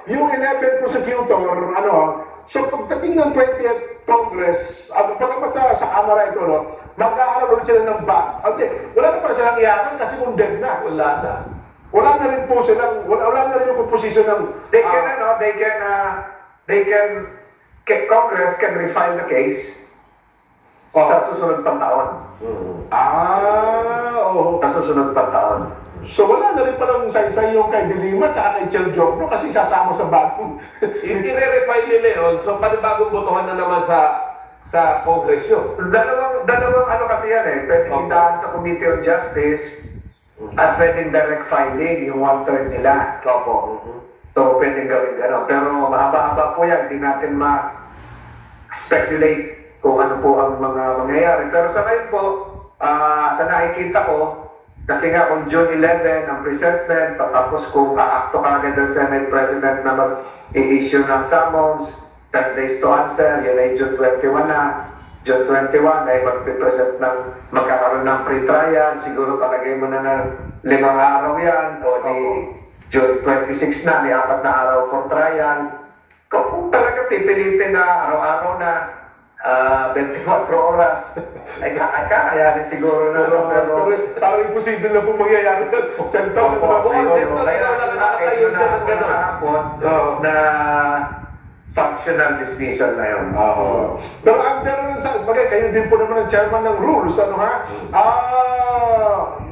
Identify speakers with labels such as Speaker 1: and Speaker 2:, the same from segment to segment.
Speaker 1: yung 11 prosecutor, so pagdating ng 20th Congress, pagkapat sa Kamara ito, mag-aaral ulit sila ng back. Wala na pala silang iyakan kasi kung dead na.
Speaker 2: Wala na.
Speaker 1: Wala na rin po silang, wala na rin yung composition ng...
Speaker 3: Congress can refile the case sa susunod pang taon. Sa susunod pang taon.
Speaker 1: So wala na rin palang saysay yung kay Dilima at kay Chel Jokno kasi sasama sa bagong...
Speaker 2: I-refile nila yun, so panibagong botohan na naman sa Congress yun.
Speaker 3: Dalawang kasi yan eh. Pwedeng idaan sa Committee on Justice at pwedeng direct filing, yung 1/3 nila. So pwedeng gawin gano'n. Pero mahaba-haba po yan, hindi natin ma-speculate kung ano po ang mga mangyayari. Pero sa ngayon po, sa nakikita ko, kasi nga kung June 11 ang presentment, tapos kung aakto kagad ang Senate President na mag-i-issue ng summons, 10 days to answer, yun ay June 21 na. June 21 ay magpipresent ng magkakaroon ng pre-trial, siguro palagay mo na ng 5 araw yan, o di June 26 na, may 4 na araw for trial. Kung talaga pipilitin na araw-araw na 24 oras, ay kakayanin siguro na.
Speaker 1: Pero parang imposible na po mangyayari. Sentol
Speaker 3: na functional dismissal na yun.
Speaker 1: Pero kayo din po naman ang chairman ng rules,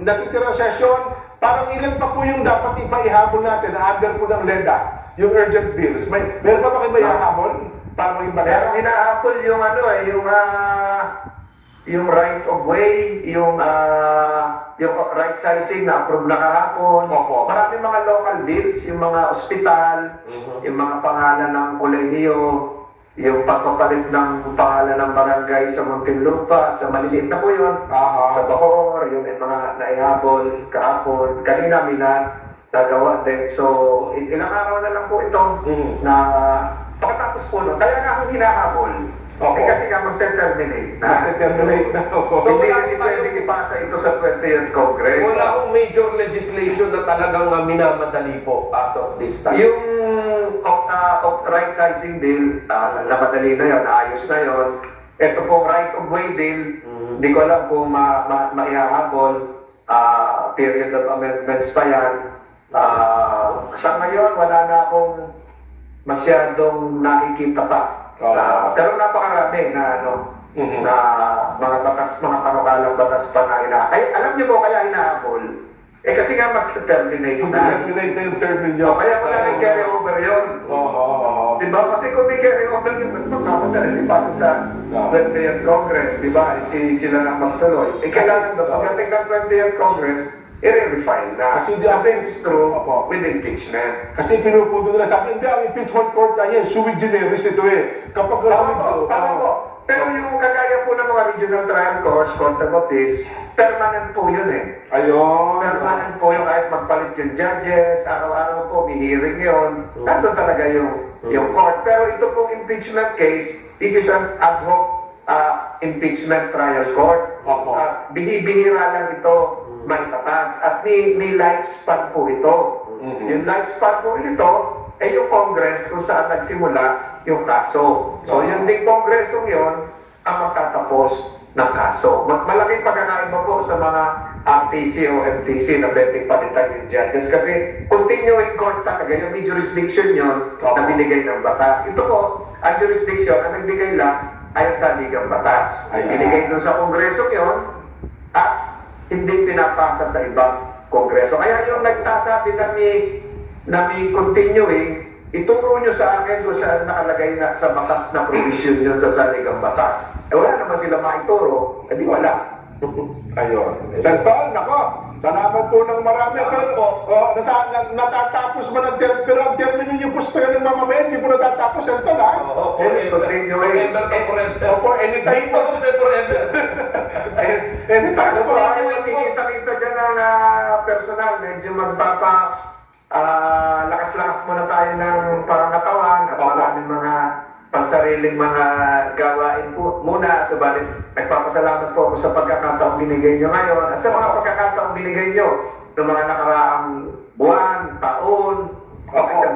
Speaker 1: natitira session, parang ilan pa po yung dapat ipaihabol natin na under po ng LEDA, yung urgent bills. Meron pa kayo ba ihahabol? Para maging bagay?
Speaker 3: Meron hinahabol yung yung right of way, yung right sizing na approve na kahapon. Maraming mga local bills, yung mga ospital, yung mga pangalan ng kolehiyo, yung pagpapalit ng pangalan ng barangay sa Muntinlupa, sa maliliit na po yun, sa Bacoor, yung mga naihabol kahapon. Kanina may nagawa din. So, ilang araw na lang po ito na pagkatapos po nun. Kaya nga akong hinahabol. Kasi nga magte-terminate na. So, hindi pwedeng ipasa ito sa 20th Congress.
Speaker 2: Wala akong major legislation na talagang minamadali po as of this time.
Speaker 3: Yung right sizing bill, namadali na yun, naayos na yun. Ito pong right of way bill, hindi ko alam kung maihahabol, period of amendments pa yan. Sa ngayon, wala na akong masyadong nakikita pa. Pero napakarami na na mga panukalang batas pa na alam niyo po kaya hinahabol? Kasi nga mag-terminate na.
Speaker 1: Terminate na yung term ninyo.
Speaker 3: Kaya wala nang carry over yun. Diba? Kasi kung may carry over yun, magpapadala ipasa sa 20th Congress, diba? Sila na magtuloy. Kailangan doon, pagdating ng 20th Congress, i-refine na. Kasi it's true with impeachment.
Speaker 1: Kasi pinupunto nila sa akin, hindi, ang impeachment court na yan, sui generis ito eh. Kapag
Speaker 3: pero yung kagaya po ng mga regional trial courts, court of appeals, permanent po yun eh. Permanent po yung kahit magpalit yung judges, araw-araw po, may hearing yun. Nandun talaga yung court. Pero ito pong impeachment case, this is an ad hoc impeachment trial court. Bihira lang ito maitatag. At may lifespan po ito. Yung lifespan po nito ay yung Congress kung saan nagsimula yung kaso. So yung ding Kongresong yun ang magtatapos ng kaso. Malaking pagkakaiba po sa mga RTC o MTC na pwedeng palitan yung judges kasi continuing court talaga, yung may jurisdiction yun na binigay ng batas. Ito po, ang jurisdiction ang nagbigay lang ay sa ligang batas. Binigay doon sa Kongresong yun at hindi pinapasa sa ibang Kongreso. Kaya yung nagtasabi na may continuing, ituro nyo sa akin kung saan nakalagay na sa batas na provision yun sa saligang batas. Wala naman sila maituro, di wala.
Speaker 1: Sentol, nako, salamat po ng marami. Natatapos mo ng term, pero ang termino yung pustakan ng mamamayan, hindi po natatapos, Sentol, ha?
Speaker 3: Continuing.
Speaker 1: Anytime po.
Speaker 3: Anytime po. Nakikita dyan ng personal, medyo lakas-lakas muna tayo ng pangangatawan at maraming mga pansariling mga gawain po muna. Subalit, nagpapasalamat po ako sa pagkakataong binigay nyo ngayon at sa mga pagkakataong binigay nyo ng mga nakaraang buwan, taon, Okay.